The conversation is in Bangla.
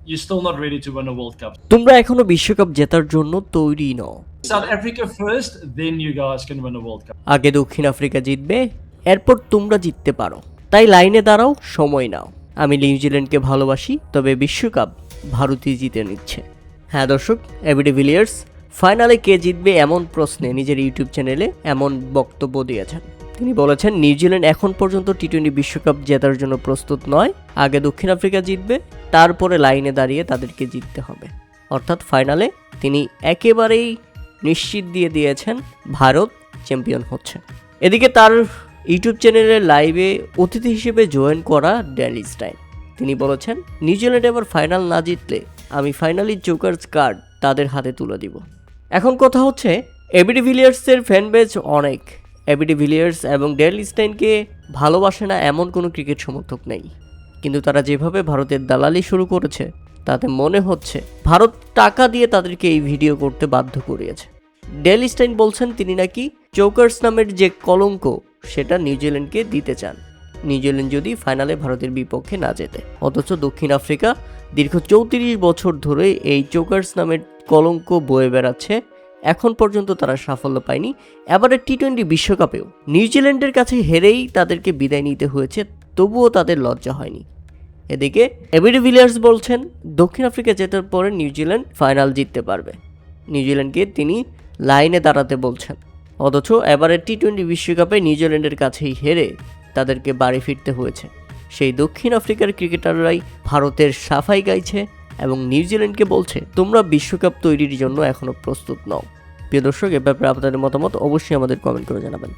you're still not ready to win a World Cup. তোমরা এখনো বিশ্বকাপ জেতার জন্য তৈরি নও। South Africa first, then you guys can win a World Cup. আগে দক্ষিণ আফ্রিকা জিতবে, এরপর তোমরা জিততে পারো। তাই লাইনে দাঁড়াও, সময় নাও। আমি নিউজিল্যান্ডকে ভালোবাসি, তবে বিশ্বকাপ ভারতই জিতে নিচ্ছে। হ্যাঁ দর্শক, এবিডি ভিলিয়ার্স ফাইনালে কে জিতবে এমন প্রশ্নে নিজের ইউটিউব চ্যানেলে এমন বক্তব্য দিয়েছেন। তিনি বলেছেন, নিউজিল্যান্ড এখন পর্যন্ত টি-20 বিশ্বকাপ জেতার জন্য প্রস্তুত নয়। আগে দক্ষিণ আফ্রিকা জিতবে, তারপরে লাইনে দাঁড়িয়ে তাদেরকে জিততে হবে। অর্থাৎ ফাইনালে তিনি একেবারেই নিশ্চিত দিয়ে দিয়েছেন ভারত চ্যাম্পিয়ন হচ্ছে। এদিকে তার ইউটিউব চ্যানেলের লাইভে অতিথি হিসেবে জয়েন করা ড্যালি স্টাইন তিনি বলেছেন, নিউজিল্যান্ড এবার ফাইনাল না জিতলে আমি ফাইনালি জোকার্স কার্ড তাদের হাতে তুলে দিব। এখন কথা হচ্ছে, এবিডি ভিলিয়ার্সের ফ্যান বেজ অনেক। এবিডি ভিলিয়ার্স এবং ড্যালি স্টাইনকে ভালোবাসে না এমন কোনো ক্রিকেট সমর্থক নেই, কিন্তু তারা যেভাবে ভারতের দালালি শুরু করেছে তাতে মনে হচ্ছে ভারত টাকা দিয়ে তাদেরকে এই ভিডিও করতে বাধ্য করিয়েছে। ডেলি স্টাইন বলছেন তিনি নাকি চোকার্স নামের যে কলঙ্ক সেটা নিউজিল্যান্ডকে দিতে চান, নিউজিল্যান্ড যদি ফাইনালে ভারতের বিপক্ষে না জেতে। অথচ দক্ষিণ আফ্রিকা দীর্ঘ 34 বছর ধরে এই চোকার্স নামের কলঙ্ক বয়ে বেড়াচ্ছে, এখন পর্যন্ত তারা সাফল্য পায়নি। এবারে টি-20 বিশ্বকাপেও নিউজিল্যান্ডের কাছে হেরেই তাদেরকে বিদায় নিতে হয়েছে, তবুও তাদের লজ্জা হয়নি। এদিকে এবিডি ভিলিয়ার্স বলছেন, দক্ষিণ আফ্রিকা জেতার পরে নিউজিল্যান্ড ফাইনাল জিততে পারবে। নিউজিল্যান্ডকে তিনি লাইনে দাঁড়াতে বলছেন। অথচ এবারের টি-20 বিশ্বকাপে নিউজিল্যান্ডের কাছেই হেরে তাদেরকে বাড়ি ফিরতে হয়েছে। সেই দক্ষিণ আফ্রিকার ক্রিকেটাররাই ভারতের সাফাই গাইছে এবং নিউজিল্যান্ডকে বলছে, তোমরা বিশ্বকাপ তৈরির জন্য এখনও প্রস্তুত নও। প্রিয় দর্শক, এ ব্যাপারে আপনাদের মতামত অবশ্যই আমাদের কমেন্ট করে জানাবেন।